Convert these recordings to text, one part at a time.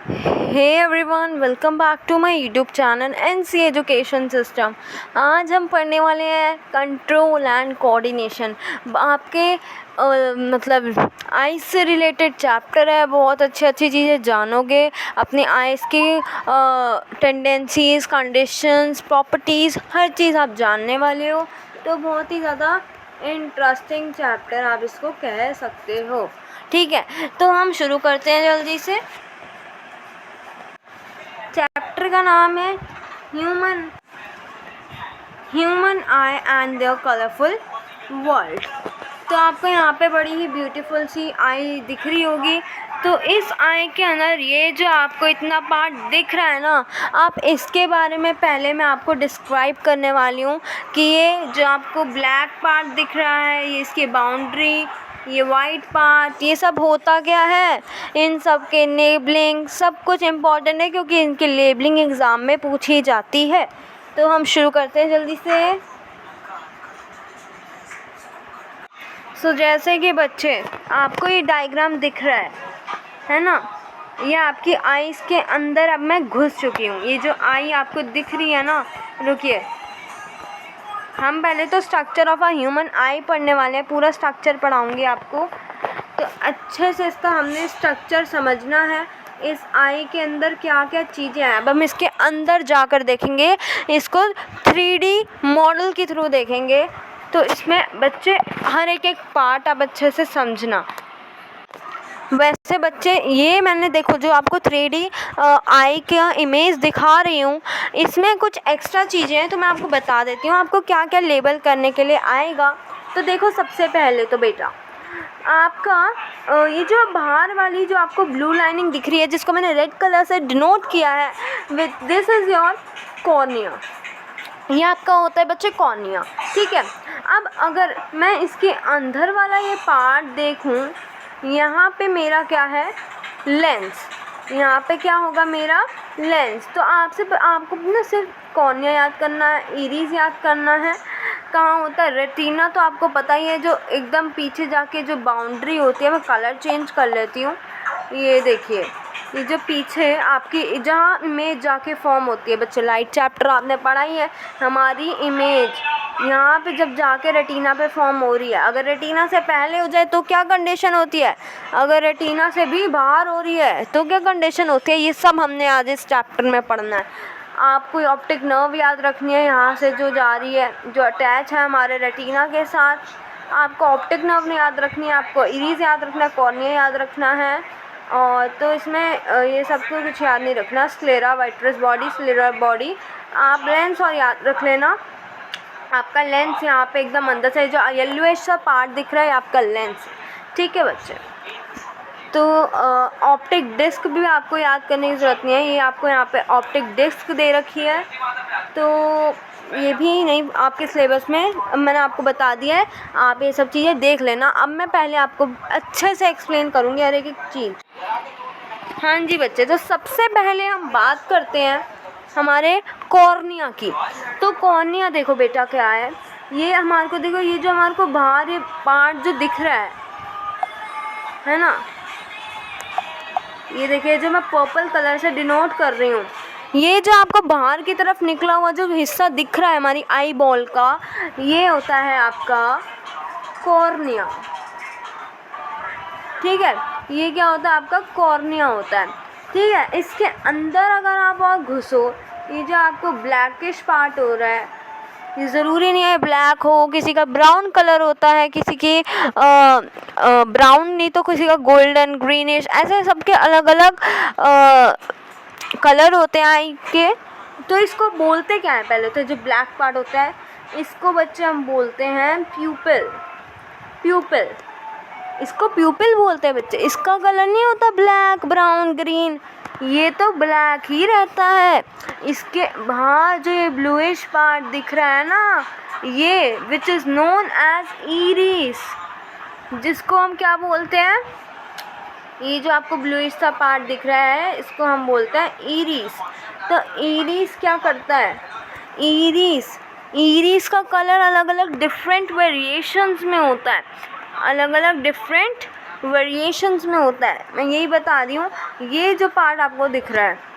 Hey everyone, welcome back to my YouTube channel NC education system. आज हम पढ़ने वाले हैं कंट्रोल एंड कोऑर्डिनेशन। आपके मतलब आइज़ से रिलेटेड चैप्टर है। बहुत अच्छी चीज़ें जानोगे। अपने आइज़ की टेंडेंसीज़, कंडीशंस, प्रॉपर्टीज़, हर चीज़ आप जानने वाले हो। तो बहुत ही ज़्यादा इंटरेस्टिंग चैप्टर आप इसको कह सकते हो। ठीक है, तो हम शुरू करते हैं जल्दी से। चैप्टर का नाम है human eye and their colourful world. तो आपको यहाँ पे बड़ी ही ब्यूटीफुल सी आई दिख रही होगी। तो इस आई के अंदर ये जो आपको इतना पार्ट दिख रहा है ना, आप इसके बारे में पहले मैं आपको डिस्क्राइब करने वाली हूँ कि ये जो आपको ब्लैक पार्ट दिख रहा है, ये इसकी बाउंड्री, ये वाइट पार्ट, ये सब होता क्या है। इन सब के लेबलिंग सब कुछ इम्पॉर्टेंट है क्योंकि इनकी लेबलिंग एग्ज़ाम में पूछी जाती है। तो हम शुरू करते हैं जल्दी से। जैसे कि बच्चे आपको ये डायग्राम दिख रहा है ना, ये आपकी आईज़ के अंदर अब मैं घुस चुकी हूँ। ये जो आई आपको दिख रही है ना, रुकिए, हम पहले तो स्ट्रक्चर ऑफ अ ह्यूमन आई पढ़ने वाले हैं। पूरा स्ट्रक्चर पढ़ाऊँगी आपको, तो अच्छे से इसका हमने स्ट्रक्चर समझना है। इस आई के अंदर क्या क्या चीज़ें हैं, अब हम इसके अंदर जाकर देखेंगे। इसको 3D मॉडल के थ्रू देखेंगे। तो इसमें बच्चे हर एक पार्ट आप अच्छे से समझना। वैसे बच्चे, ये मैंने देखो जो आपको 3D आई का इमेज दिखा रही हूँ, इसमें कुछ एक्स्ट्रा चीज़ें हैं तो मैं आपको बता देती हूँ आपको क्या क्या लेबल करने के लिए आएगा। तो देखो, सबसे पहले तो बेटा आपका ये जो बाहर वाली जो आपको ब्लू लाइनिंग दिख रही है, जिसको मैंने रेड कलर से डिनोट किया है with this is your cornea. ये आपका होता है बच्चे कॉर्निया। ठीक है, अब अगर मैं इसके अंदर वाला ये पार्ट देखूं, यहाँ पे मेरा क्या है, लेंस। यहाँ पे क्या होगा, मेरा लेंस। तो आपको ना सिर्फ कॉर्निया याद करना है, इरीज याद करना है। कहाँ होता है रेटिना, तो आपको पता ही है, जो एकदम पीछे जाके जो बाउंड्री होती है। मैं कलर चेंज कर लेती हूँ। ये देखिए, ये जो पीछे आपकी जहाँ इमेज जाके फॉर्म होती है, बच्चे लाइट चैप्टर आपने पढ़ा ही है। हमारी इमेज यहाँ पे जब जाके रेटिना पे फॉर्म हो रही है, अगर रेटिना से पहले हो जाए तो क्या कंडीशन होती है, अगर रेटिना से भी बाहर हो रही है तो क्या कंडीशन होती है, ये सब हमने आज इस चैप्टर में पढ़ना है। आपको ऑप्टिक नर्व याद रखनी है, यहाँ से जो जा रही है, जो अटैच है हमारे रेटिना के साथ। आपको ऑप्टिक नर्व याद रखनी है, आपको इरीज याद रखना है, कॉर्निया याद रखना है। और तो इसमें ये सब कुछ याद नहीं रखना। Sclera, vitreous body, sclera body, आप लेंस और याद रख लेना। आपका लेंस यहाँ पे एकदम अंदर से जो येलोइश सा पार्ट दिख रहा है, आपका लेंस। ठीक है बच्चे, तो ऑप्टिक डिस्क भी आपको याद करने की ज़रूरत नहीं है। ये आपको यहाँ पे ऑप्टिक डिस्क दे रखी है, तो ये भी नहीं आपके सिलेबस में, मैंने आपको बता दिया है। आप ये सब चीज़ें देख लेना। अब मैं पहले आपको अच्छे से एक्सप्लेन करूँगी हर एक चीज़। हाँ जी बच्चे, तो सबसे पहले हम बात करते हैं हमारे कॉर्निया की। तो कॉर्निया देखो बेटा क्या है, ये हमारे को देखो, ये जो हमारे को बाहर ये पार्ट जो दिख रहा है ना, ये देखिए जो मैं पर्पल कलर से डिनोट कर रही हूँ, ये जो आपको बाहर की तरफ निकला हुआ जो हिस्सा दिख रहा है हमारी आई बॉल का, ये होता है आपका कॉर्निया। ठीक है, ये क्या होता है, आपका कॉर्निया होता है। ठीक है, इसके अंदर अगर आप और घुसो, ये जो आपको ब्लैकिश पार्ट हो रहा है, ये ज़रूरी नहीं है ब्लैक हो, किसी का ब्राउन कलर होता है, किसी की ब्राउन नहीं तो किसी का गोल्डन, ग्रीनिश, ऐसे सबके अलग अलग कलर होते हैं आई के। तो इसको बोलते क्या है, पहले तो जो ब्लैक पार्ट होता है इसको बच्चे हम बोलते हैं प्यूपिल। प्यूपिल, इसको प्यूपिल बोलते हैं बच्चे। इसका कलर नहीं होता ब्लैक, ब्राउन, ग्रीन, ये तो ब्लैक ही रहता है। इसके बाहर जो ये ब्लूइश पार्ट दिख रहा है ना, ये which is known as iris, जिसको हम क्या बोलते हैं, ये जो आपको ब्लूइश सा पार्ट दिख रहा है इसको हम बोलते हैं इरिस। तो इरिस क्या करता है, इरिस का कलर अलग अलग डिफरेंट वेरिएशंस में होता है, अलग अलग डिफरेंट वेरिएशंस में होता है, मैं यही बता रही हूँ। ये जो पार्ट आपको दिख रहा है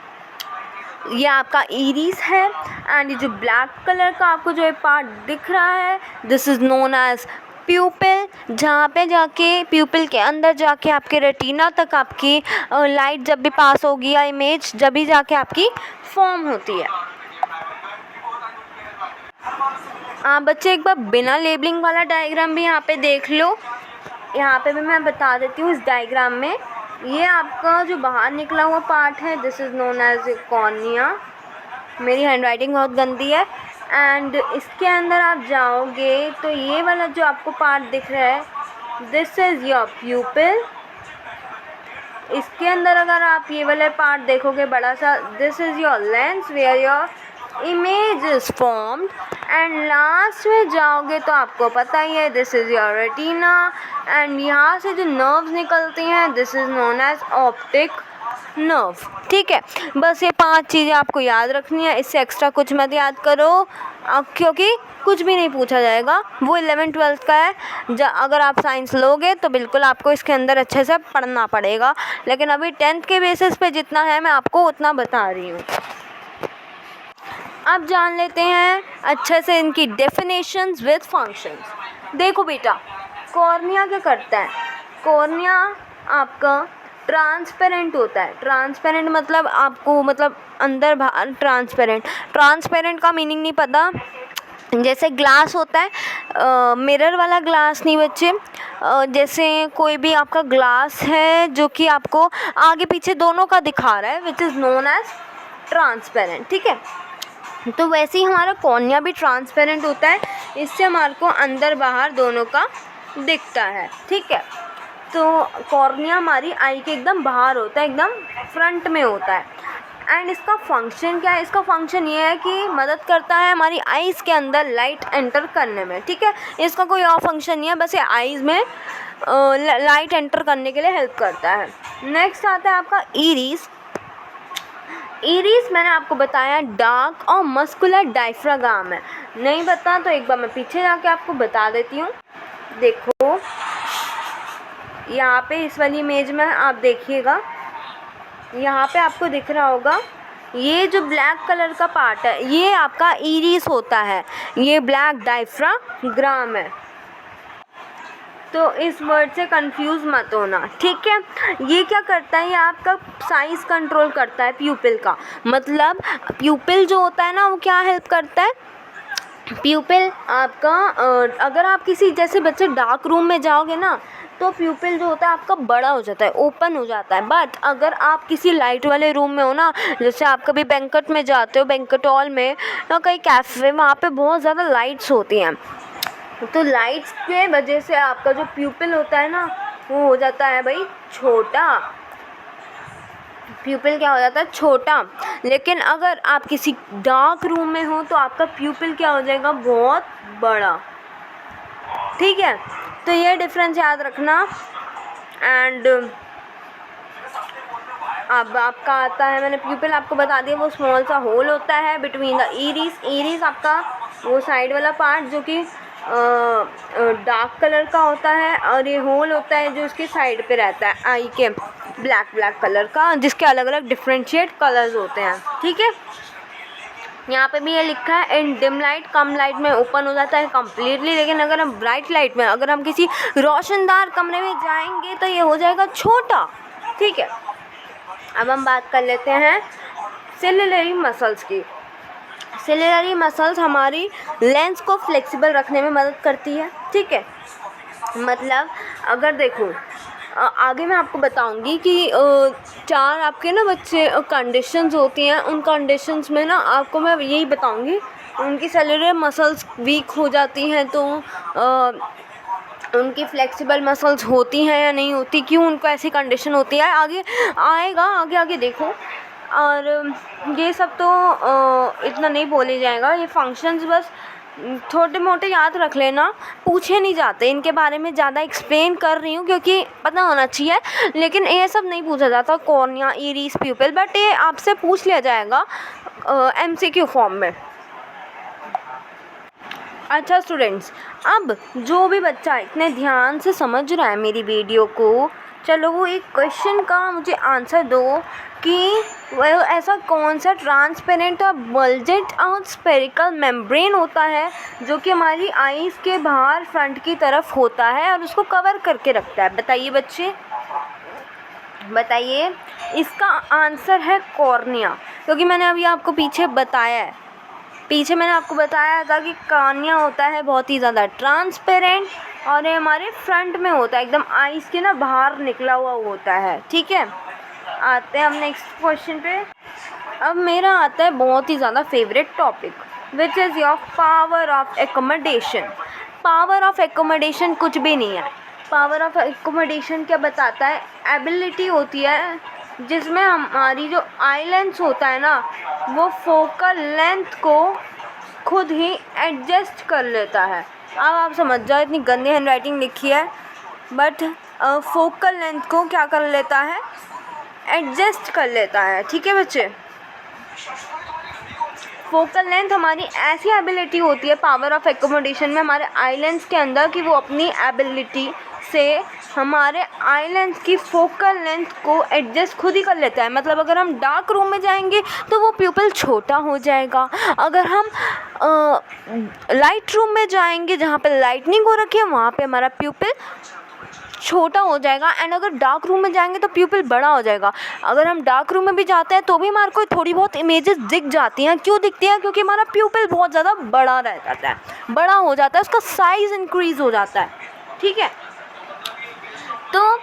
ये आपका इरिस है, एंड ये जो ब्लैक कलर का आपको जो पार्ट दिख रहा है this is known as pupil, जहाँ पे जाके प्यूपिल के अंदर जाके आपके रेटिना तक आपकी लाइट जब भी पास होगी या इमेज जब भी जाके आपकी फॉर्म होती है। बच्चे एक बार बिना लेबलिंग वाला डायग्राम भी यहाँ पे देख लो। यहाँ पे भी मैं बता देती हूँ इस डायग्राम में, ये आपका जो बाहर निकला हुआ पार्ट है this is known as cornea. मेरी हैंडराइटिंग बहुत गंदी है। एंड इसके अंदर आप जाओगे तो ये वाला जो आपको पार्ट दिख रहा है दिस इज़ योर प्यूपिल। इसके अंदर अगर आप ये वाला पार्ट देखोगे बड़ा सा, this is your lens where your image is formed. And last में जाओगे तो आपको पता ही है दिस इज़ योर रेटिना, एंड यहाँ से जो नर्व्स निकलती हैं this is known as optic nerve. ठीक है, बस ये 5 चीज़ें आपको याद रखनी है, इससे एक्स्ट्रा कुछ मत याद करो क्योंकि कुछ भी नहीं पूछा जाएगा, वो 11th-12th का है। अगर आप साइंस लोगे तो बिल्कुल आपको इसके अंदर अच्छे से पढ़ना पड़ेगा, लेकिन अभी 10th के बेसिस पे जितना है मैं आपको उतना बता रही हूँ। अब जान लेते हैं अच्छे से इनकी डेफिनेशंस विद फंक्शंस। देखो बेटा, कॉर्निया क्या करता है? कॉर्निया आपका ट्रांसपेरेंट होता है। ट्रांसपेरेंट मतलब आपको मतलब अंदर बाहर ट्रांसपेरेंट। ट्रांसपेरेंट का मीनिंग नहीं पता? जैसे ग्लास होता है, मिरर वाला ग्लास नहीं बच्चे, जैसे कोई भी आपका ग्लास है जो कि आपको आगे पीछे दोनों का दिखा रहा है which is known as transparent. ठीक है, तो वैसे ही हमारा कॉर्निया भी ट्रांसपेरेंट होता है, इससे हमारे को अंदर बाहर दोनों का दिखता है। ठीक है, तो कॉर्निया हमारी आई के एकदम बाहर होता है, एकदम फ्रंट में होता है। एंड इसका फंक्शन क्या है? इसका फंक्शन ये है कि मदद करता है हमारी आइज़ के अंदर लाइट एंटर करने में। ठीक है, इसका कोई और फंक्शन नहीं है, बस ये आइज़ में लाइट एंटर करने के लिए हेल्प करता है। नेक्स्ट आता है आपका इरिस। इरिस मैंने आपको बताया डार्क और मस्कुलर डायफ्राग्राम है। नहीं बता तो एक बार मैं पीछे जाके आपको बता देती हूँ। देखो यहाँ पे इस वाली इमेज में आप देखिएगा, यहाँ पे आपको दिख रहा होगा ये जो ब्लैक कलर का पार्ट है ये आपका इरिस होता है, ये ब्लैक डायफ्राग्राम है। तो इस वर्ड से कंफ्यूज मत होना। ठीक है, ये क्या करता है? ये आपका साइज़ कंट्रोल करता है प्यूपिल का। मतलब प्यूपिल जो होता है ना वो क्या हेल्प करता है? प्यूपिल आपका अगर आप किसी जैसे बच्चे डार्क रूम में जाओगे ना तो प्यूपिल जो होता है आपका बड़ा हो जाता है, ओपन हो जाता है। बट अगर आप किसी लाइट वाले रूम में हो ना, जैसे आप कभी बैंक्वेट में जाते हो, बैंक्वेट हॉल में या कहीं कैफ़े, वहाँ पे बहुत ज़्यादा लाइट्स होती हैं, तो लाइट्स के वजह से आपका जो प्यूपिल होता है ना वो हो जाता है भाई छोटा। प्यूपिल क्या हो जाता है? छोटा। लेकिन अगर आप किसी डार्क रूम में हो तो आपका प्यूपिल क्या हो जाएगा? बहुत बड़ा। ठीक है, तो ये डिफरेंस याद रखना। एंड अब आपका आता है, मैंने प्यूपिल आपको बता दिया, वो स्मॉल सा होल होता है बिटवीन द इरिस। इरिस आपका वो साइड वाला पार्ट जो कि डार्क कलर का होता है, और ये होल होता है जो उसके साइड पे रहता है आई के, ब्लैक कलर का, जिसके अलग अलग डिफ्रेंशिएट कलर्स होते हैं। ठीक है, यहाँ पे भी ये लिखा है इन डिम लाइट, कम लाइट में ओपन हो जाता है कम्प्लीटली, लेकिन अगर हम ब्राइट लाइट में, अगर हम किसी रोशनदार कमरे में जाएंगे तो ये हो जाएगा छोटा। ठीक है, अब हम बात कर लेते हैं सिलिलरी मसल्स की। सिलिलरी मसल्स हमारी लेंस को फ्लेक्सिबल रखने में मदद करती है। ठीक है, मतलब अगर देखो आगे मैं आपको बताऊंगी कि 4 आपके ना बच्चे कंडीशंस होती हैं, उन कंडीशंस में ना आपको मैं यही बताऊंगी उनकी सेलुलर मसल्स वीक हो जाती हैं तो उनकी फ्लेक्सिबल मसल्स होती हैं या नहीं होती, क्यों उनको ऐसी कंडीशन होती है, आगे आएगा, आगे देखो। और ये सब तो इतना नहीं बोले जाएगा, ये फंक्शंस बस छोटे मोटे याद रख लेना, पूछे नहीं जाते, इनके बारे में ज़्यादा एक्सप्लेन कर रही हूँ क्योंकि पता होना चाहिए, लेकिन ये सब नहीं पूछा जाता कॉर्निया, इरिस, प्यूपिल, बट ये आपसे पूछ लिया जाएगा MCQ फॉर्म में। अच्छा स्टूडेंट्स, अब जो भी बच्चा इतने ध्यान से समझ रहा है मेरी वीडियो को, चलो वो एक क्वेश्चन का मुझे आंसर दो कि वह ऐसा कौन सा ट्रांसपेरेंट और बल्जेट और स्पेरिकल मेम्ब्रेन होता है जो कि हमारी आईज़ के बाहर फ्रंट की तरफ होता है और उसको कवर करके रखता है। बताइए बच्चे, बताइए। इसका आंसर है कॉर्निया, क्योंकि मैंने अभी आपको पीछे मैंने आपको बताया था कि कॉर्निया होता है बहुत ही ज़्यादा ट्रांसपेरेंट और ये हमारे फ्रंट में होता है, एकदम आईज़ के ना बाहर निकला हुआ होता है। ठीक है, आते हैं हम नेक्स्ट क्वेश्चन पे। अब मेरा आता है बहुत ही ज़्यादा favourite topic, which is your power of accommodation. Power of accommodation कुछ भी नहीं है। पावर ऑफ एकोमोडेशन क्या बताता है? एबिलिटी होती है जिसमें हमारी जो आई लेंस होता है ना, वो फोकल लेंथ को खुद ही एडजस्ट कर लेता है। अब आप समझ जाओ, इतनी गंदी हैंड राइटिंग लिखी है, बट फोकल लेंथ को क्या कर लेता है? एडजस्ट कर लेता है। ठीक है बच्चे, फोकल लेंथ हमारी ऐसी एबिलिटी होती है पावर ऑफ एकोमोडेशन में हमारे आई लेंस के अंदर कि वो अपनी एबिलिटी से हमारे आई लेंस की फोकल लेंथ को एडजस्ट खुद ही कर लेता है। मतलब अगर हम डार्क रूम में जाएंगे तो वो प्यूपिल छोटा हो जाएगा, अगर हम लाइट रूम में जाएंगे जहाँ पे लाइटनिंग हो रखी है वहाँ पे हमारा प्यूपिल छोटा हो जाएगा, एंड अगर डार्क रूम में जाएंगे तो प्यूपिल बड़ा हो जाएगा। अगर हम डार्क रूम में भी जाते हैं तो भी हमारे को थोड़ी बहुत इमेजेस दिख जाती हैं। क्यों दिखती हैं? क्योंकि हमारा प्यूपिल बहुत ज़्यादा बड़ा रह जाता है, बड़ा हो जाता है, उसका साइज़ इंक्रीज़ हो जाता है। ठीक है, तो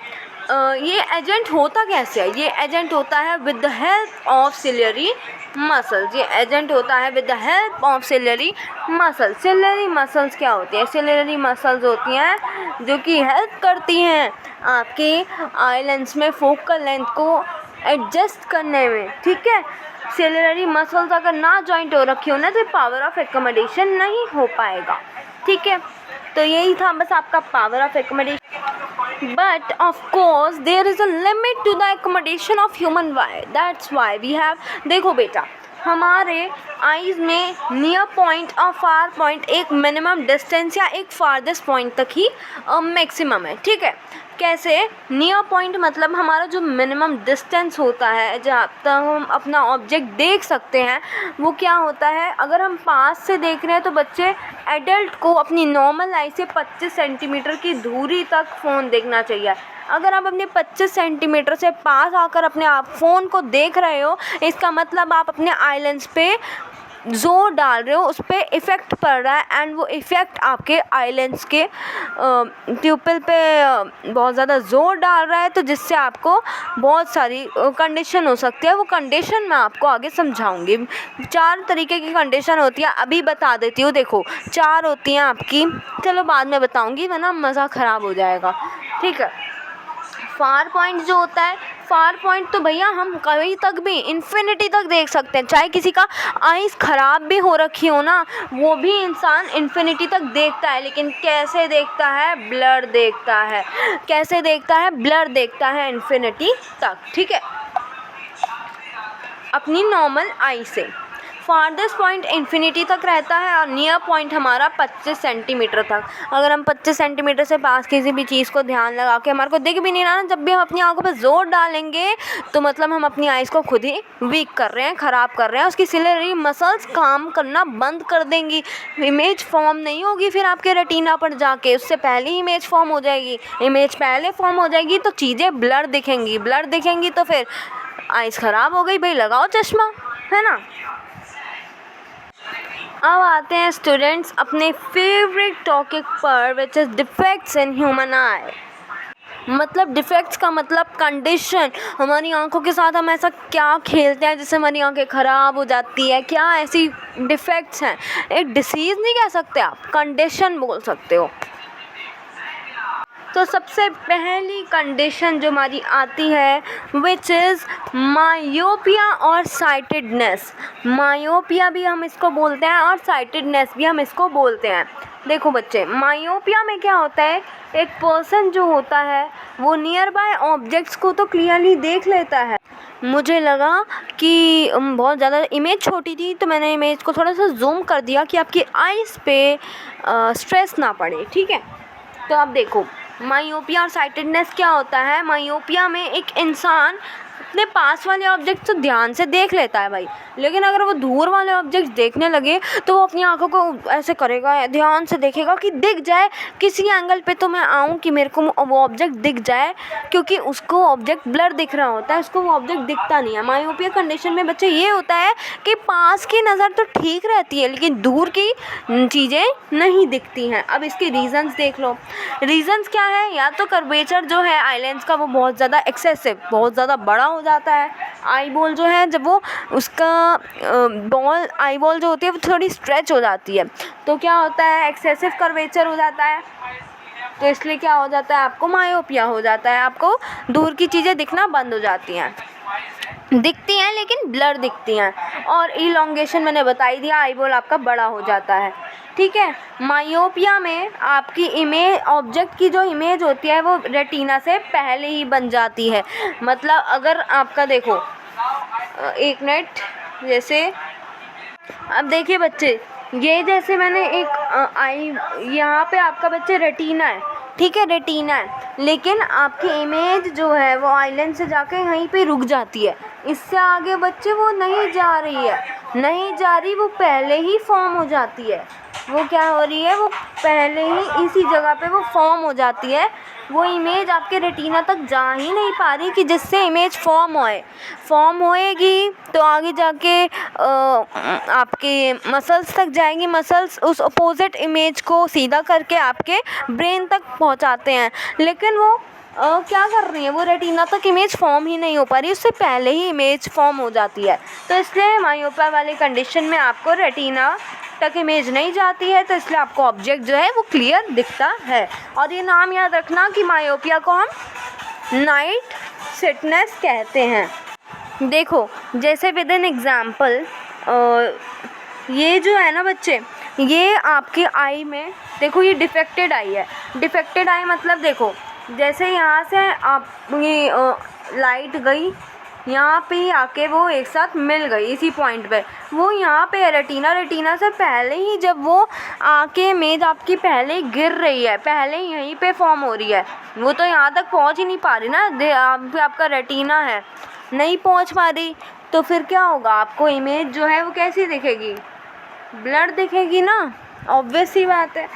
ये एजेंट होता कैसे है? ये एजेंट होता है with the help of ciliary muscles. ये एजेंट होता है with the help of ciliary muscles. Ciliary muscles क्या होती है? सिलियरी मसल्स होती हैं जो कि हेल्प करती हैं आपके आई लेंस में फोकल लेंथ को एडजस्ट करने में। ठीक है, सिलियरी मसल्स अगर ना जॉइंट हो रखी हो ना तो पावर ऑफ एकोमोडेशन नहीं हो पाएगा। ठीक है, तो यही था बस आपका power of accommodation. But of course there is a limit to the accommodation of human eye. That's why we have, देखो बेटा, हमारे आईज़ में नियर पॉइंट और फार पॉइंट एक मिनिमम डिस्टेंस या एक फारदेस्ट पॉइंट तक ही मैक्सिमम है। ठीक है, कैसे? नियर पॉइंट मतलब हमारा जो मिनिमम डिस्टेंस होता है जहाँ तक हम अपना ऑब्जेक्ट देख सकते हैं, वो क्या होता है? अगर हम पास से देख रहे हैं तो बच्चे एडल्ट को अपनी नॉर्मल आई से 25 सेंटीमीटर की दूरी तक फ़ोन देखना चाहिए। अगर आप अपने 25 सेंटीमीटर से पास आकर अपने आप फ़ोन को देख रहे हो, इसका मतलब आप अपने आई लेंस पे ज़ोर डाल रहे हो, उस पर इफ़ेक्ट पड़ रहा है, एंड वो इफ़ेक्ट आपके आई लेंस के प्यूपिल पे बहुत ज़्यादा ज़ोर डाल रहा है, तो जिससे आपको बहुत सारी कंडीशन हो सकती है। वो कंडीशन मैं आपको आगे समझाऊंगी। 4 तरीके की कंडीशन होती है, अभी बता देती हूँ। देखो 4 होती हैं आपकी, चलो बाद में बताऊँगी वरना मज़ा ख़राब हो जाएगा। ठीक है, फार पॉइंट जो होता है, फार पॉइंट तो भैया हम कहीं तक भी इन्फिनिटी तक देख सकते हैं। चाहे किसी का आईज़ ख़राब भी हो रखी हो ना, वो भी इंसान इन्फिनिटी तक देखता है। लेकिन कैसे देखता है? ब्लर देखता है। कैसे देखता है? ब्लर देखता है इन्फिनिटी तक। ठीक है, अपनी नॉर्मल आई से। फारदेस्ट पॉइंट इन्फिनिटी तक रहता है और नियर पॉइंट हमारा 25 सेंटीमीटर तक। अगर हम 25 सेंटीमीटर से पास किसी भी चीज़ को ध्यान लगा के हमारे को दिख भी नहीं रहा ना, जब भी हम अपनी आंखों पे ज़ोर डालेंगे तो मतलब हम अपनी आइज़ को खुद ही वीक कर रहे हैं, ख़राब कर रहे हैं। उसकी सिलियरी मसल्स काम करना बंद कर देंगी, इमेज फॉर्म नहीं होगी फिर आपके रेटिना पर जाके, उससे पहले ही इमेज फॉर्म हो जाएगी। इमेज पहले फॉर्म हो जाएगी तो चीज़ें ब्लर दिखेंगी, ब्लर दिखेंगी तो फिर आइज़ ख़राब हो गई, भाई लगाओ चश्मा, है ना। अब आते हैं स्टूडेंट्स अपने फेवरेट टॉपिक पर, which is defects in human आई। मतलब डिफेक्ट्स का मतलब कंडीशन, हमारी आंखों के साथ हम ऐसा क्या खेलते हैं जिससे हमारी आंखें ख़राब हो जाती है, क्या ऐसी डिफेक्ट्स हैं। एक डिसीज़ नहीं कह सकते आप, कंडीशन बोल सकते हो। तो सबसे पहली कंडीशन जो हमारी आती है विच इज़ मायोपिया और साइटेडनेस। मायोपिया भी हम इसको बोलते हैं और साइटेडनेस भी हम इसको बोलते हैं। देखो बच्चे, मायोपिया में क्या होता है? एक पर्सन जो होता है वो नियर बाय ऑब्जेक्ट्स को तो क्लियरली देख लेता है। मुझे लगा कि बहुत ज़्यादा इमेज छोटी थी तो मैंने इमेज को थोड़ा सा जूम कर दिया कि आपकी आइज़ पे स्ट्रेस ना पड़े। ठीक है, तो आप देखो मायोपिया और साइटेडनेस क्या होता है? मायोपिया में एक इंसान अपने पास वाले ऑब्जेक्ट तो ध्यान से देख लेता है भाई, लेकिन अगर वो दूर वाले ऑब्जेक्ट देखने लगे तो वो अपनी आंखों को ऐसे करेगा, ध्यान से देखेगा कि दिख जाए किसी एंगल पे तो मैं आऊँ कि मेरे को वो ऑब्जेक्ट दिख जाए, क्योंकि उसको ऑब्जेक्ट ब्लर दिख रहा होता है, उसको वो ऑब्जेक्ट दिखता नहीं है। मायोपिया कंडीशन में बच्चे ये होता है कि पास की नज़र तो ठीक रहती है लेकिन दूर की चीज़ें नहीं दिखती हैं। अब इसके रीज़न्स देख लो। रीज़न्स क्या है? या तो कर्वेचर जो है आई लेंस का वो बहुत ज़्यादा एक्सेसिव, बहुत ज़्यादा बड़ा हो जाता है। आई बॉल जो है जब वो उसका बॉल आई बॉल जो होती है वो थोड़ी स्ट्रेच हो जाती है तो क्या होता है? एक्सेसिव कर्वेचर हो जाता है, तो इसलिए क्या हो जाता है? आपको मायोपिया हो जाता है, आपको दूर की चीज़ें दिखना बंद हो जाती हैं, दिखती हैं लेकिन ब्लर दिखती हैं। और इलॉन्गेशन मैंने बता ही दिया, आई बॉल आपका बड़ा हो जाता है, ठीक है। मायोपिया में आपकी इमेज, ऑब्जेक्ट की जो इमेज होती है वो रेटिना से पहले ही बन जाती है। मतलब अगर आपका देखो एक मिनट, जैसे अब देखिए बच्चे, ये जैसे मैंने एक आई, यहाँ पे आपका बच्चे रेटिना है, ठीक है, रेटिना है, लेकिन आपकी इमेज जो है वो आई लेंस से जाके यहीं पे रुक जाती है, इससे आगे बच्चे वो नहीं जा रही है, नहीं जा रही, वो पहले ही फॉर्म हो जाती है। वो क्या हो रही है? वो पहले ही इसी जगह पे वो फॉर्म हो जाती है, वो इमेज आपके रेटिना तक जा ही नहीं पा रही कि जिससे इमेज फॉर्म होएगी तो आगे जाके आपके मसल्स तक जाएंगी, मसल्स उस अपोजिट इमेज को सीधा करके आपके ब्रेन तक पहुंचाते हैं, लेकिन वो क्या कर रही है? वो रेटिना तक इमेज फॉर्म ही नहीं हो पा रही, उससे पहले ही इमेज फॉर्म हो जाती है। तो इसलिए मायोपिया वाली कंडीशन में आपको रेटिना तक इमेज नहीं जाती है, तो इसलिए आपको ऑब्जेक्ट जो है वो क्लियर दिखता है। और ये नाम याद रखना कि मायोपिया को हम नाइट सिटनेस कहते हैं। देखो जैसे विद एन एग्जाम्पल, ये जो है ना बच्चे, ये आपके आई में देखो ये डिफेक्टेड आई है। डिफेक्टेड आई मतलब देखो जैसे यहाँ से आप ये लाइट गई यहाँ पे आके वो एक साथ मिल गई इसी पॉइंट पे, वो यहाँ पे रेटिना से पहले ही जब वो आके इमेज आपकी पहले ही गिर रही है, पहले ही यहीं पे फॉर्म हो रही है, वो तो यहाँ तक पहुँच ही नहीं पा रही ना, आपका रेटिना है नहीं पहुँच पा रही, तो फिर क्या होगा? आपको इमेज जो है वो कैसी दिखेगी? ब्लर दिखेगी ना, ऑब्वियस सी बात है।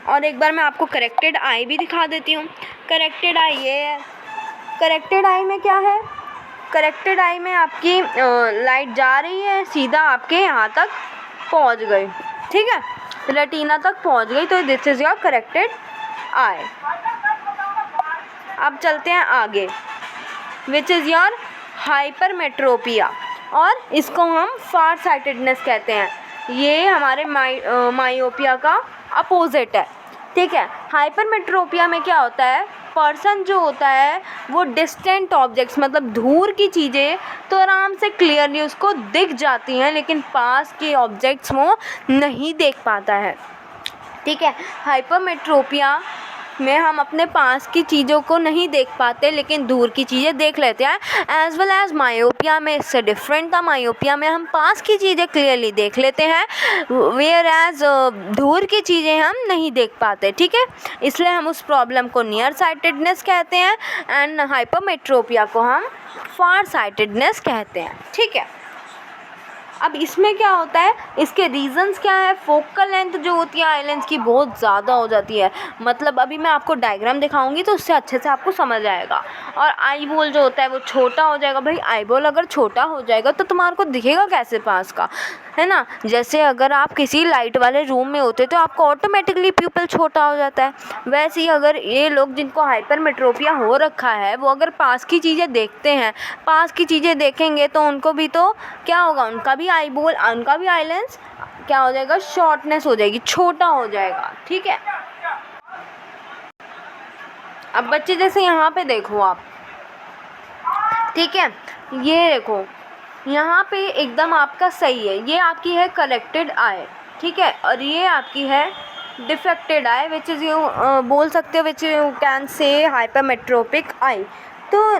और एक बार मैं आपको करेक्टेड आई भी दिखा देती हूँ। करेक्टेड आई ये है। करेक्टेड आई में क्या है? करेक्टेड आई में आपकी लाइट जा रही है, सीधा आपके यहाँ तक पहुँच गई, ठीक है, रेटिना तक पहुँच गई, तो दिस इज़ योर करेक्टेड आई। अब चलते हैं आगे, विच इज़ योर हाइपरमेट्रोपिया, और इसको हम फार साइटेडनेस कहते हैं। ये हमारे मायोपिया का अपोजिट है, ठीक है। हाइपरमेट्रोपिया में क्या होता है? पर्सन जो होता है वो डिस्टेंट ऑब्जेक्ट्स, मतलब दूर की चीज़ें तो आराम से क्लियरली उसको दिख जाती हैं, लेकिन पास के ऑब्जेक्ट्स वो नहीं देख पाता है, ठीक है। हाइपरमेट्रोपिया में हम अपने पास की चीज़ों को नहीं देख पाते लेकिन दूर की चीज़ें देख लेते हैं। एज वेल एज मायोपिया में इससे डिफरेंट था। मायोपिया में हम पास की चीज़ें क्लियरली देख लेते हैं, वेयर एज दूर की चीज़ें हम नहीं देख पाते, ठीक है। इसलिए हम उस प्रॉब्लम को नियर साइटेडनेस कहते हैं एंड हाइपरमेट्रोपिया को हम फार साइटेडनेस कहते हैं, ठीक है। अब इसमें क्या होता है? इसके रीज़न्स क्या है? फोकल लेंथ जो होती है आई लेंस की बहुत ज़्यादा हो जाती है, मतलब अभी मैं आपको डायग्राम दिखाऊंगी तो उससे अच्छे से आपको समझ आएगा। और आई बॉल जो होता है वो छोटा हो जाएगा। भाई आई बॉल अगर छोटा हो जाएगा तो तुम्हारे को दिखेगा कैसे पास का, है ना। जैसे अगर आप किसी लाइट वाले रूम में होते तो आपको ऑटोमेटिकली प्यूपिल छोटा हो जाता है, वैसे ही अगर ये लोग जिनको हाइपरमेट्रोपिया हो रखा है वो अगर पास की चीज़ें देखते हैं, पास की चीज़ें देखेंगे तो उनको भी तो क्या होगा? उनका भी आई बॉल, उनका भी आई लेंस क्या हो जाएगा? शॉर्टनेस हो जाएगी, छोटा हो जाएगा, ठीक है। अब बच्चे जैसे यहाँ पे देखो आप, ठीक है, ये देखो यहाँ पे एकदम आपका सही है, ये आपकी है करेक्टेड आई, ठीक है, और ये आपकी है defected eye, which is you बोल सकते हो which you can say hypermetropic eye. तो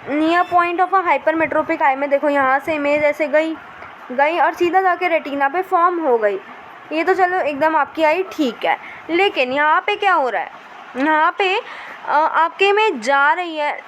near point of a hypermetropic eye में देखो यहाँ से इमेज ऐसे गई और सीधा जाके रेटिना पे फॉर्म हो गई, ये तो चलो एकदम आपकी आई ठीक है। लेकिन यहाँ पे क्या हो रहा है? यहाँ पे आपकी इमेज जा रही है,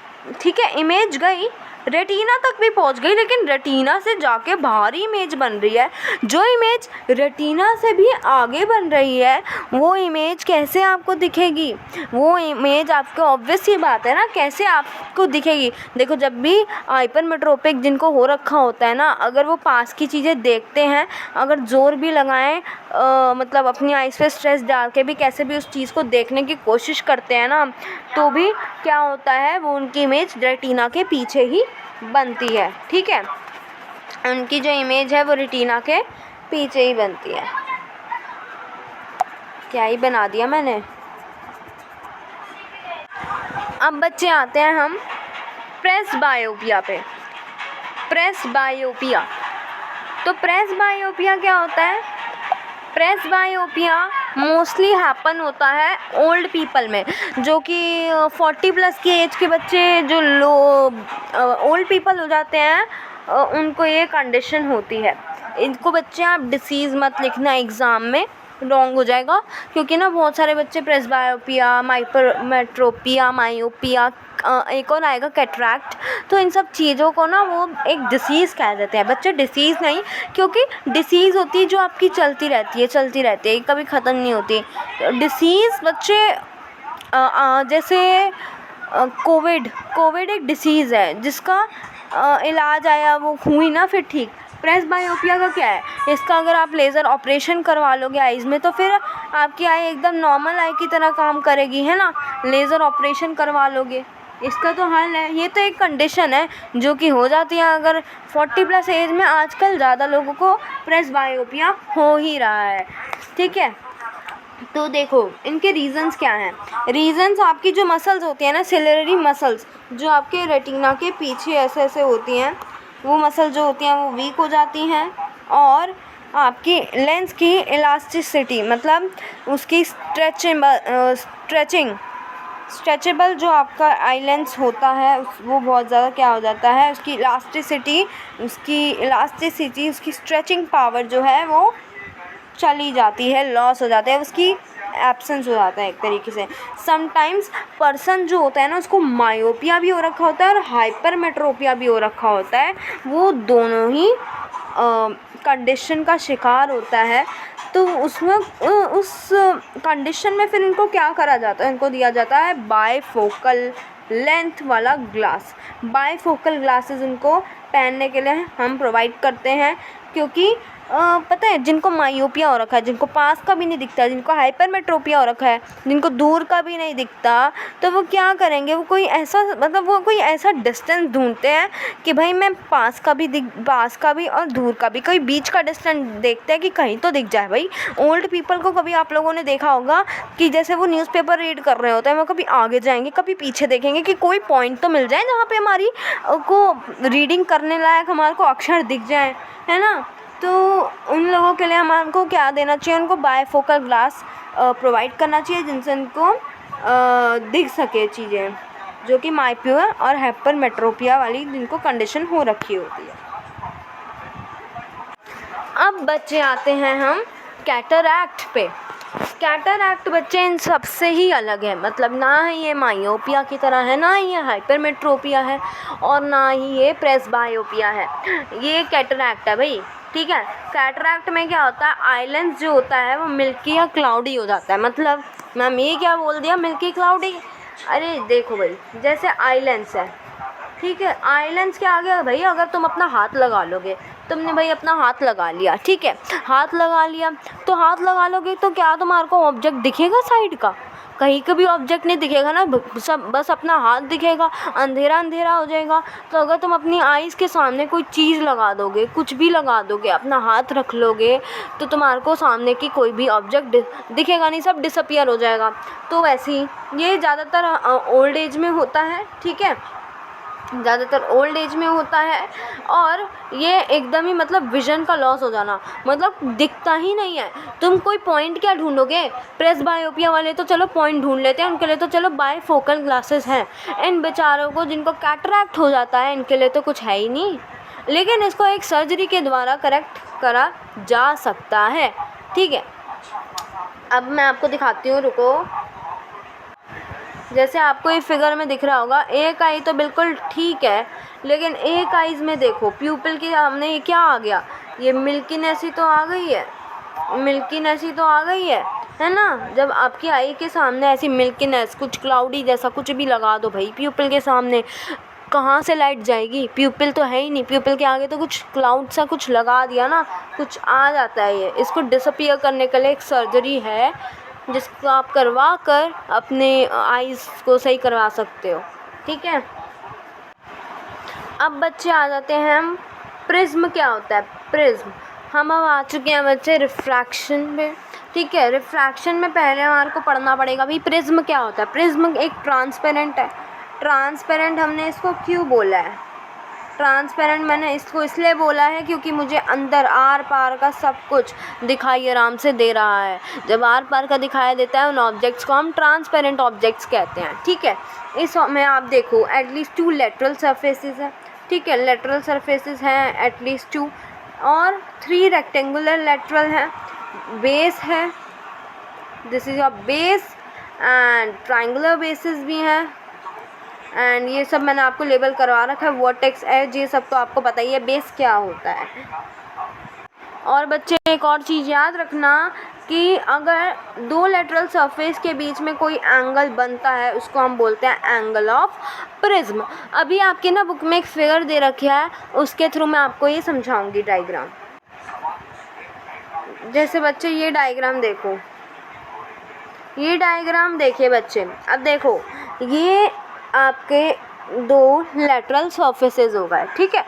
ठीक है, इमेज गई रेटिना तक भी पहुंच गई, लेकिन रेटिना से जाके बाहर ही इमेज बन रही है। जो इमेज रेटिना से भी आगे बन रही है वो इमेज कैसे आपको दिखेगी? वो इमेज आपको ऑब्वियस ही बात है ना, कैसे आपको दिखेगी? देखो, जब भी हाइपरमेट्रोपिक जिनको हो रखा होता है ना, अगर वो पास की चीज़ें देखते हैं, अगर ज़ोर भी लगाएं, मतलब अपनी आइज़ पे स्ट्रेस डाल के भी कैसे भी उस चीज़ को देखने की कोशिश करते हैं ना, तो भी क्या होता है, वो उनकी इमेज रेटिना के पीछे ही बनती है। ठीक है, उनकी जो इमेज है वो रेटिना के पीछे ही बनती है। क्या ही बना दिया मैंने। अब बच्चे आते हैं हम प्रेसबायोपिया पे। प्रेसबायोपिया, तो प्रेसबायोपिया क्या होता है? प्रेसबायोपिया मोस्टली हैपन होता है ओल्ड पीपल में, जो कि 40+ की एज के बच्चे जो ओल्ड पीपल हो जाते हैं, उनको ये कंडीशन होती है। इनको बच्चे आप डिसीज़ मत लिखना एग्ज़ाम में, रॉन्ग हो जाएगा, क्योंकि ना बहुत सारे बच्चे प्रेसबायोपिया, हाइपरमेट्रोपिया, मायोपिया, एक और आएगा कैटरैक्ट, तो इन सब चीज़ों को ना वो एक डिसीज़ कह देते हैं बच्चे। डिसीज़ नहीं, क्योंकि डिसीज़ होती है जो आपकी चलती रहती है, कभी ख़त्म नहीं होती। डिसीज़ बच्चे जैसे कोविड एक डिसीज़ है जिसका इलाज आया, वो हुई ना फिर ठीक। प्रेसबायोपिया का क्या है? इसका अगर आप लेज़र ऑपरेशन करवा लोगे आइज़ में, तो फिर आपकी आई एकदम नॉर्मल आई की तरह काम करेगी, है ना। लेज़र ऑपरेशन करवा लोगे, इसका तो हल है। ये तो एक कंडीशन है जो कि हो जाती है अगर 40+ एज में। आजकल ज़्यादा लोगों को प्रेसबायोपिया हो ही रहा है, ठीक है। तो देखो इनके रीज़न्स क्या हैं। रीज़न्स, आपकी जो मसल्स होती हैं ना, सिलेरी मसल्स, जो आपके रेटिना के पीछे ऐसे ऐसे होती हैं, वो मसल जो होती हैं वो वीक हो जाती हैं। और आपकी लेंस की इलास्टिसिटी, मतलब उसकी स्ट्रेचेबल जो आपका आई लेंस होता है वो बहुत ज़्यादा क्या हो जाता है, उसकी इलास्टिसिटी, उसकी स्ट्रेचिंग पावर जो है वो चली जाती है, लॉस हो जाता है, उसकी एब्सेंस हो जाता है एक तरीके से। समटाइम्स पर्सन जो होता है ना, उसको मायोपिया भी हो रखा होता है और हाइपरमेट्रोपिया भी हो रखा होता है, वो दोनों ही कंडीशन का शिकार होता है। तो उसमें उस कंडीशन में फिर इनको क्या करा जाता है, इनको दिया जाता है बायफोकल लेंथ वाला ग्लास। बायफोकल ग्लासेस इनको पहनने के लिए हम प्रोवाइड करते हैं, क्योंकि पता है जिनको मायोपिया हो रखा है, जिनको पास का भी नहीं दिखता, जिनको हाइपरमेट्रोपिया हो रखा है, जिनको दूर का भी नहीं दिखता, तो वो क्या करेंगे, वो कोई ऐसा डिस्टेंस ढूंढते हैं कि भाई मैं पास का भी और दूर का भी, कोई बीच का डिस्टेंस देखते हैं कि कहीं तो दिख जाए भाई। ओल्ड पीपल को कभी आप लोगों ने देखा होगा कि जैसे वो न्यूज़पेपर रीड कर रहे होते हैं, वो कभी आगे जाएंगे, कभी पीछे देखेंगे कि कोई पॉइंट तो मिल जाए जहाँ पे हमारी को रीडिंग करने लायक हमारे को अक्षर दिख जाए, है ना। तो उन लोगों के लिए हमको क्या देना चाहिए, उनको बायफोकल ग्लास प्रोवाइड करना चाहिए, जिनसे उनको दिख सके चीज़ें, जो कि मायोपिया और हाइपरमेट्रोपिया वाली जिनको कंडीशन हो रखी होती है। अब बच्चे आते हैं हम कैटरैक्ट पे। कैटरैक्ट बच्चे इन सबसे ही अलग है, मतलब ना ही ये मायोपिया की तरह है, ना ही ये हाइपरमेट्रोपिया है, और ना ही ये प्रेसबायोपिया है। ये कैटरैक्ट है भाई, ठीक है। कैटरैक्ट में क्या होता है, आई लेंस जो होता है वो मिल्की या क्लाउडी हो जाता है। मतलब मैम ये क्या बोल दिया, मिल्की क्लाउडी? अरे देखो भाई, जैसे आई लेंस है, ठीक है, आई लेंस क्या आ गया भाई, अगर तुम अपना हाथ लगा लोगे, तुमने भाई अपना हाथ लगा लिया, ठीक है, हाथ लगा लिया, तो हाथ लगा लोगे तो क्या तुम्हारे को ऑब्जेक्ट दिखेगा साइड का? कहीं का भी ऑब्जेक्ट नहीं दिखेगा ना, सब बस अपना हाथ दिखेगा, अंधेरा अंधेरा हो जाएगा। तो अगर तुम अपनी आईज़ के सामने कोई चीज़ लगा दोगे, कुछ भी लगा दोगे, अपना हाथ रख लोगे, तो तुम्हारे को सामने की कोई भी ऑब्जेक्ट दिखेगा नहीं, सब डिसअपियर हो जाएगा। तो वैसे ही ये ज़्यादातर ओल्ड एज में होता है, ठीक है, ज़्यादातर ओल्ड एज में होता है। और ये एकदम ही मतलब विज़न का लॉस हो जाना, मतलब दिखता ही नहीं है। तुम कोई पॉइंट क्या ढूंढोगे? प्रेसबायोपिया वाले तो चलो पॉइंट ढूंढ लेते हैं, उनके लिए तो चलो बायफोकल ग्लासेस हैं। इन बेचारों को जिनको कैटरैक्ट हो जाता है, इनके लिए तो कुछ है ही नहीं, लेकिन इसको एक सर्जरी के द्वारा करेक्ट करा जा सकता है, ठीक है। अब मैं आपको दिखाती हूँ, रुको। जैसे आपको ये फिगर में दिख रहा होगा, एक आई तो बिल्कुल ठीक है, लेकिन एक आईज़ में देखो प्यूपिल के सामने ये क्या आ गया, ये मिल्कीनेस ही तो आ गई है, मिल्कीनेस ही तो आ गई है ना। जब आपकी आई के सामने ऐसी मिल्कीनेस, कुछ क्लाउडी जैसा कुछ भी लगा दो भाई प्यूपिल के सामने, कहाँ से लाइट जाएगी, प्यूपिल तो है ही नहीं, प्यूपिल के आगे तो कुछ क्लाउड सा कुछ लगा दिया ना, कुछ आ जाता है। ये इसको डिसअपीयर करने के लिए एक सर्जरी है जिसको आप करवा कर अपने आईज़ को सही करवा सकते हो, ठीक है। अब बच्चे आ जाते हैं हम प्रिज्म क्या होता है, प्रिज्म। हम अब आ चुके हैं बच्चे रिफ्रैक्शन में, ठीक है। रिफ्रैक्शन में पहले हमारे को पढ़ना पड़ेगा भाई प्रिज्म क्या होता है। प्रिज्म एक ट्रांसपेरेंट है। ट्रांसपेरेंट हमने इसको क्यों बोला है, ट्रांसपेरेंट मैंने इसको इसलिए बोला है क्योंकि मुझे अंदर आर पार का सब कुछ दिखाई आराम से दे रहा है। जब आर पार का दिखाई देता है उन ऑब्जेक्ट्स को हम ट्रांसपेरेंट ऑब्जेक्ट्स कहते हैं, ठीक है। इसमें आप देखो एटलीस्ट 2 लेटरल सरफेसेस हैं, ठीक है, लेटरल सरफेसेस हैं एटलीस्ट 2, और 3 रेक्टेंगुलर लेटरल हैं, बेस है, this is your base, and triangular basis भी हैं, एंड ये सब मैंने आपको लेबल करवा रखा है, वर्टेक्स एज, ये सब तो आपको पता ही है बेस क्या होता है। और बच्चे एक और चीज़ याद रखना कि अगर 2 लेटरल सरफेस के बीच में कोई एंगल बनता है उसको हम बोलते हैं एंगल ऑफ प्रिज्म। अभी आपके ना बुक में एक फिगर दे रखा है, उसके थ्रू मैं आपको ये समझाऊंगी डायग्राम। जैसे बच्चे ये डायग्राम देखो, ये डायग्राम देखिए बच्चे। अब देखो ये आपके 2 लेटरल सरफेसेस हो गए, ठीक है।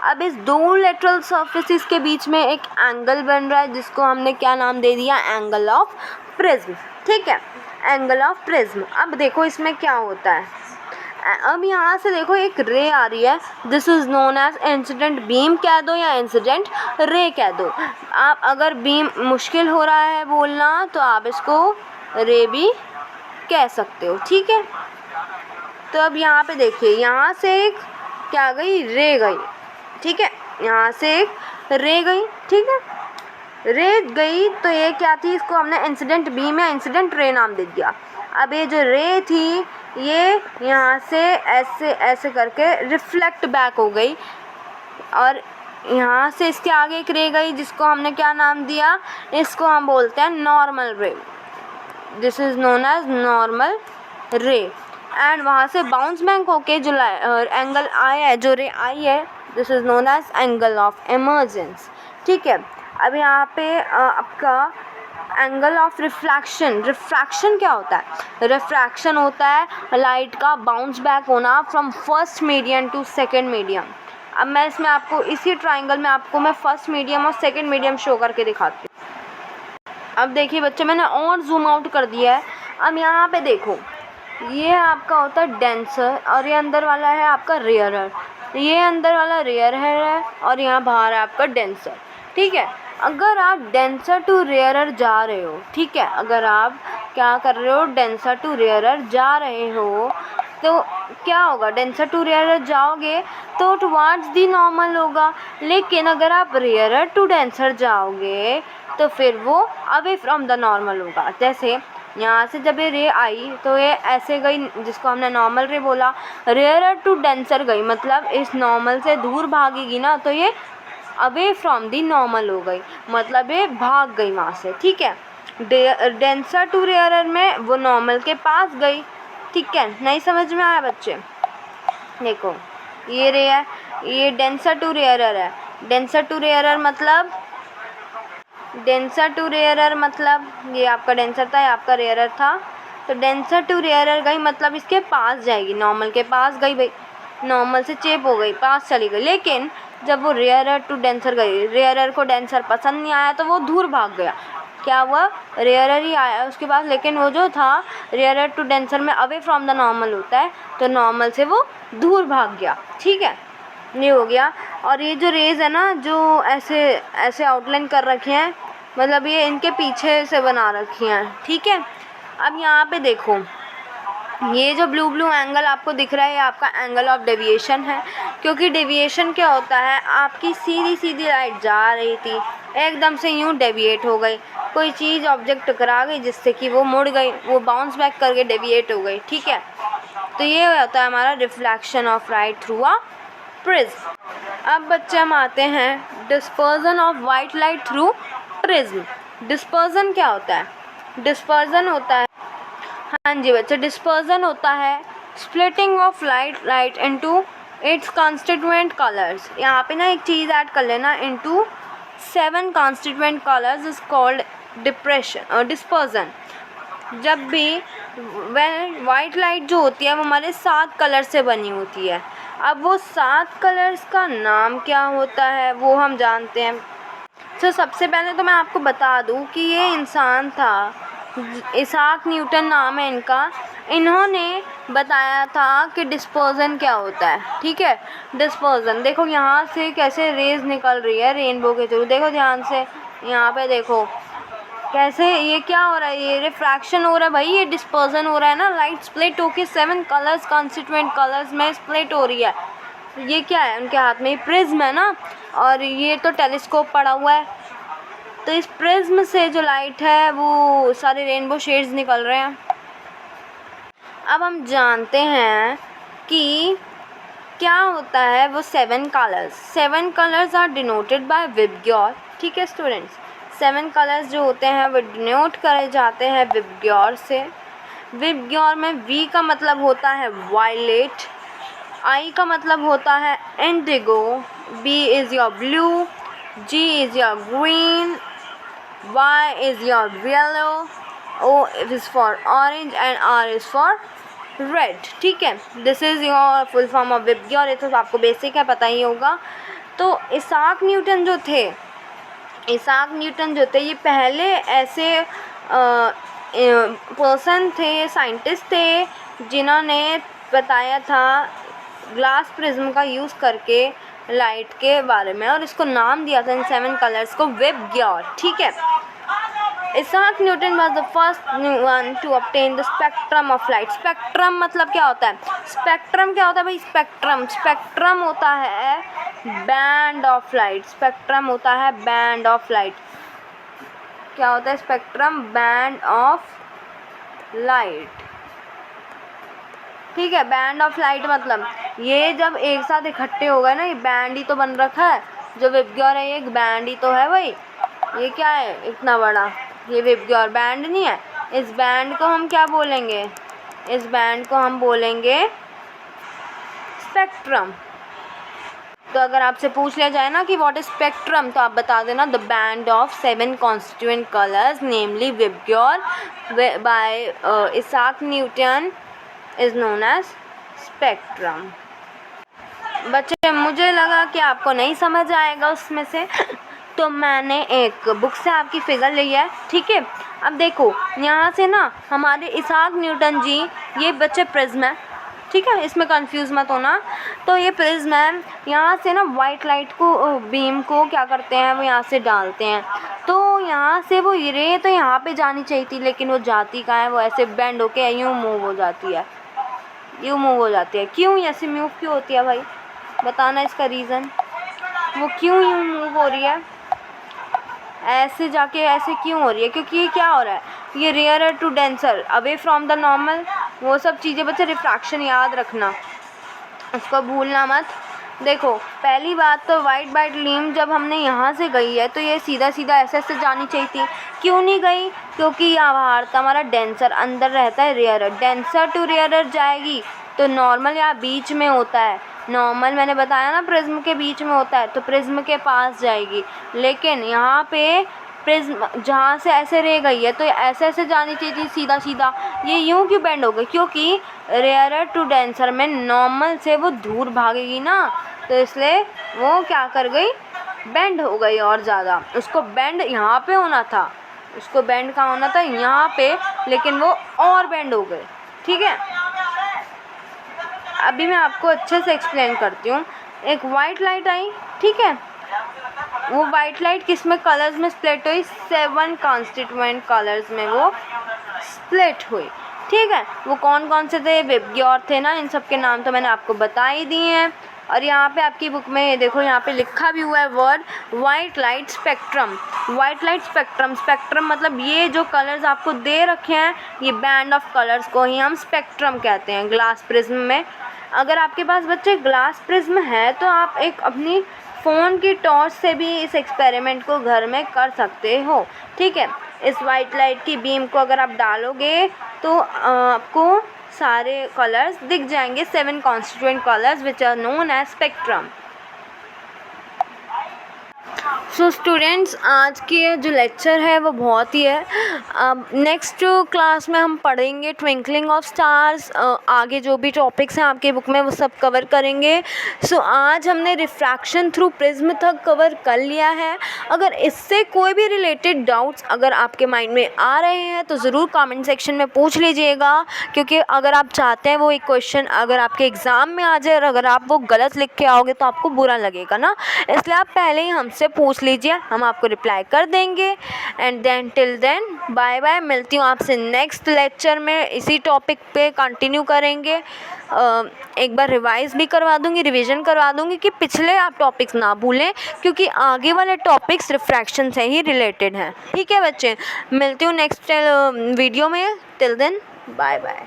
अब इस 2 लेटरल सरफेसेस के बीच में एक एंगल बन रहा है जिसको हमने क्या नाम दे दिया, एंगल ऑफ प्रिज्म, ठीक है, एंगल ऑफ प्रिज्म। अब देखो इसमें क्या होता है, अब यहाँ से देखो एक रे आ रही है, this is known as incident beam कह दो या इंसिडेंट रे कह दो। आप अगर बीम मुश्किल हो रहा है बोलना तो आप इसको रे भी कह सकते हो, ठीक है। तो अब यहाँ पे देखिए, यहाँ से एक क्या गई, रे गई, ठीक है, यहाँ से एक रे गई, ठीक है, रे गई तो ये क्या थी, इसको हमने इंसिडेंट बीम या इंसिडेंट रे नाम दे दिया। अब ये जो रे थी ये यहाँ से ऐसे ऐसे करके रिफ्लेक्ट बैक हो गई, और यहाँ से इसके आगे एक रे गई जिसको हमने क्या नाम दिया, इसको हम बोलते हैं normal ray, this is known as normal ray. And वहाँ से बाउंस बैक होके जो एंगल आया है, जो रे आई है, this is known as angle of emergence, ठीक है। अब यहाँ पे आपका एंगल ऑफ रिफ्रैक्शन, रिफ्रैक्शन क्या होता है, रिफ्रैक्शन होता है लाइट का बाउंस बैक होना from first medium to second medium. अब मैं इसमें आपको इसी ट्राइंगल में आपको मैं फर्स्ट मीडियम और सेकंड मीडियम शो करके दिखाती हूँ। अब देखिए बच्चे मैंने और जूम आउट कर दिया है। अब यहाँ पे देखो ये आपका होता है डेंसर और ये अंदर वाला है आपका रेयरर, ये अंदर वाला रेयर है और यहाँ बाहर है आपका डेंसर, ठीक है। अगर आप डेंसर टू रेयरर जा रहे हो, ठीक है, अगर आप क्या कर रहे हो, डेंसर टू रेयरर जा रहे हो तो क्या होगा, डेंसर टू रेयरर जाओगे तो टुवार्ड्स दी नॉर्मल होगा। लेकिन अगर आप रेयरर टू डेंसर जाओगे तो फिर वो अवे फ्रॉम द नॉर्मल होगा। जैसे यहाँ से जब ये रे आई तो ये ऐसे गई जिसको हमने नॉर्मल रे बोला, रेयरर टू डेंसर गई मतलब इस नॉर्मल से दूर भागेगी ना तो ये अवे फ्रॉम दी नॉर्मल हो गई, मतलब ये भाग गई वहाँ से, ठीक है। डेंसर टू रेयरर में वो नॉर्मल के पास गई, ठीक है। नहीं समझ में आया बच्चे, देखो ये रे है, ये डेंसर टू रेयरर है, डेंसर टू रेयरर मतलब, डेंसर टू रेयरर मतलब ये आपका डेंसर था, ये आपका रेयरर था, तो डेंसर टू रेयरर गई मतलब इसके पास जाएगी, नॉर्मल के पास गई भाई, नॉर्मल से चेप हो गई, पास चली गई। लेकिन जब वो रेयरर टू डेंसर गई, रेयरर को डेंसर पसंद नहीं आया तो वो दूर भाग गया, क्या हुआ, रेयरर ही आया उसके पास, लेकिन वो जो था रेयरर टू डेंसर में अवे फ्रॉम द नॉर्मल होता है तो नॉर्मल से वो दूर भाग गया, ठीक है, ये हो गया। और ये जो रेज है ना जो ऐसे ऐसे आउटलाइन कर रखे हैं, मतलब ये इनके पीछे से बना रखी हैं, ठीक है। अब यहाँ पे देखो ये जो ब्लू ब्लू एंगल आपको दिख रहा है ये आपका एंगल ऑफ डेविएशन है, क्योंकि डेविएशन क्या होता है, आपकी सीधी सीधी लाइट जा रही थी एकदम से यूँ डेविएट हो गई, कोई चीज़ ऑब्जेक्ट टकरा गई जिससे कि वो मुड़ गई, वो बाउंस बैक करके डेविएट हो गई, ठीक है। तो ये होता है हमारा reflection of light through a prism. अब बच्चे हम आते हैं dispersion of white light through prism. Dispersion क्या होता है? डिस्पर्जन होता है, हाँ जी बच्चे, डिस्पर्जन होता है splitting of light into its constituent colours. यहाँ पे ना एक चीज़ ऐड कर लेना, into 7 constituent colours is called dispersion. जब भी वाइट लाइट जो होती है वो हमारे 7 कलर से बनी होती है। अब वो 7 कलर्स का नाम क्या होता है वो हम जानते हैं। तो सबसे पहले तो मैं आपको बता दूं कि ये इंसान था, इसाक न्यूटन नाम है इनका। इन्होंने बताया था कि डिस्पर्जन क्या होता है, ठीक है। डिस्पर्जन देखो यहाँ से कैसे रेज निकल रही है रेनबो के थ्रू, देखो ध्यान से, यहाँ पे देखो कैसे ये क्या हो रहा है, ये रिफ्रैक्शन हो रहा है भाई, ये डिस्पर्जन हो रहा है ना। लाइट स्प्लिट होके 7 कलर्स कॉन्स्टिट्यूएंट कलर्स में स्प्लिट हो रही है। ये क्या है उनके हाथ में? प्रिज्म है ना, और ये तो टेलीस्कोप पड़ा हुआ है। तो इस प्रिज्म से जो लाइट है वो सारे रेनबो शेड्स निकल रहे हैं। अब हम जानते हैं कि क्या होता है वो 7 colours. 7 colours are denoted by VIBGYOR, ठीक है स्टूडेंट्स। 7 कलर्स जो होते हैं वो डिनोट करे जाते हैं विबग्योर से। विबग्योर में वी का मतलब होता है वायलेट, आई का मतलब होता है indigo, B is your blue, G is your green, Y is your yellow, O is for orange and R is for red, ठीक है। This is your full form of VIBGYOR. ये तो आपको बेसिक है, पता ही होगा। तो इसाक न्यूटन जो थे, ये पहले ऐसे पर्सन थे, साइंटिस्ट थे, जिन्होंने बताया था ग्लास प्रिज्म का यूज़ करके लाइट के बारे में, और इसको नाम दिया था इन 7 कलर्स को विबग्योर, ठीक है। Isaac Newton was the first one to obtain the spectrum of light. Spectrum मतलब क्या होता है? स्पेक्ट्रम क्या होता है भाई? स्पेक्ट्रम होता है बैंड ऑफ लाइट। स्पेक्ट्रम होता है बैंड ऑफ लाइट। क्या होता है स्पेक्ट्रम? बैंड ऑफ लाइट, ठीक है। बैंड ऑफ लाइट मतलब ये जब एक साथ इकट्ठे हो गए ना, ये बैंड ही तो बन रखा है। जो विबग्योर है ये एक बैंड ही तो है भाई। ये क्या है इतना बड़ा? ये विबग्योर बैंड नहीं है। इस बैंड को हम क्या बोलेंगे? इस बैंड को हम बोलेंगे स्पेक्ट्रम। तो अगर आपसे पूछ लिया जाए ना कि व्हाट इज स्पेक्ट्रम, तो आप बता देना the band of 7 constituent colours namely VIBGYOR by Isaac Newton is known as spectrum. बच्चे मुझे लगा कि आपको नहीं समझ आएगा उसमें से, तो मैंने एक बुक से आपकी फिगर ली है, ठीक है। अब देखो यहाँ से ना हमारे इसाक न्यूटन जी, ये बच्चे प्रिज्म है, ठीक है, इसमें कंफ्यूज मत होना। तो ये प्रिज्म है, यहाँ से ना वाइट लाइट को बीम को क्या करते हैं वो यहाँ से डालते हैं। तो यहाँ से वो रे तो यहाँ पे जानी चाहिए थी, लेकिन वो जाती कहाँ है? वो ऐसे बेंड होके यूँ मूव हो जाती है, यूँ मूव हो जाती है। क्यों ऐसे मूव क्यों होती है भाई? बताना इसका रीज़न। वो क्यों यूँ मूव हो रही है? ऐसे जाके ऐसे क्यों हो रही है? क्योंकि ये क्या हो रहा है? ये rare to denser away from the normal, वो सब चीज़ें बच्चे, रिफ्रैक्शन याद रखना, उसको भूलना मत। देखो पहली बात तो वाइट लीम जब हमने यहाँ से गई है तो ये सीधा सीधा ऐसे ऐसे जानी चाहिए थी। क्यों नहीं गई? क्योंकि यहाँ बाहर था हमारा डेंसर, अंदर रहता है रेयर। डेंसर टू रेयर जाएगी तो नॉर्मल यहाँ बीच में होता है। नॉर्मल मैंने बताया ना प्रिज्म के बीच में होता है, तो प्रिज्म के पास जाएगी। लेकिन यहाँ पे प्रिज्म जहाँ से ऐसे रह गई है तो ऐसे ऐसे जानी चाहिए थी सीधा सीधा। ये यूँ क्यों बेंड हो गई? क्योंकि रेयर टू डेंसर में नॉर्मल से वो दूर भागेगी ना, तो इसलिए वो क्या कर गई? बेंड हो गई और ज़्यादा। उसको बेंड यहाँ पे होना था, उसको बेंड कहाँ होना था? यहाँ पे, लेकिन वो और बेंड हो गए, ठीक है। अभी मैं आपको अच्छे से एक्सप्लेन करती हूँ। एक वाइट लाइट आई, ठीक है, वो वाइट लाइट किस में कलर्स में स्प्लिट हुई? 7 कॉन्स्टिट्यूएंट कलर्स में वो स्प्लिट हुई, ठीक है। वो कौन कौन से थे? विबग्योर थे ना, इन सब के नाम तो मैंने आपको बता ही दिए हैं। और यहाँ पे आपकी बुक में ये देखो, यहाँ पे लिखा भी हुआ है word white light spectrum. White light spectrum, spectrum मतलब ये जो कलर्स आपको दे रखे हैं, ये बैंड ऑफ कलर्स को ही हम स्पेक्ट्रम कहते हैं ग्लास प्रिज्म में। अगर आपके पास बच्चे ग्लास प्रिज्म है तो आप एक अपनी फ़ोन की टॉर्च से भी इस एक्सपेरिमेंट को घर में कर सकते हो, ठीक है। इस वाइट लाइट की बीम को अगर आप डालोगे तो आपको सारे कलर्स दिख जाएंगे, 7 constituent colours which are known as spectrum. So students, आज की जो लेक्चर है वो बहुत ही है। अब नेक्स्ट क्लास में हम पढ़ेंगे ट्विंकलिंग ऑफ स्टार्स, आगे जो भी टॉपिक्स हैं आपके बुक में वो सब कवर करेंगे। सो आज हमने रिफ्रैक्शन थ्रू प्रिज्म तक कवर कर लिया है। अगर इससे कोई भी रिलेटेड डाउट्स अगर आपके माइंड में आ रहे हैं तो ज़रूर कमेंट सेक्शन में पूछ लीजिएगा, क्योंकि अगर आप चाहते हैं वो एक क्वेश्चन अगर आपके एग्ज़ाम में आ जाए और अगर आप वो गलत लिख के आओगे तो आपको बुरा लगेगा ना, इसलिए आप पहले ही हमसे पूछ लीजिए, हम आपको रिप्लाई कर देंगे। And then till then bye bye, मिलती हूँ आपसे नेक्स्ट लेक्चर में, इसी टॉपिक पे कंटिन्यू करेंगे। एक बार रिवाइज़ भी करवा दूँगी, रिवीजन करवा दूँगी कि पिछले आप टॉपिक्स ना भूलें, क्योंकि आगे वाले टॉपिक्स रिफ्रैक्शन से ही रिलेटेड हैं, ठीक है बच्चे। मिलती हूँ नेक्स्ट वीडियो में, टिल देन बाय बाय।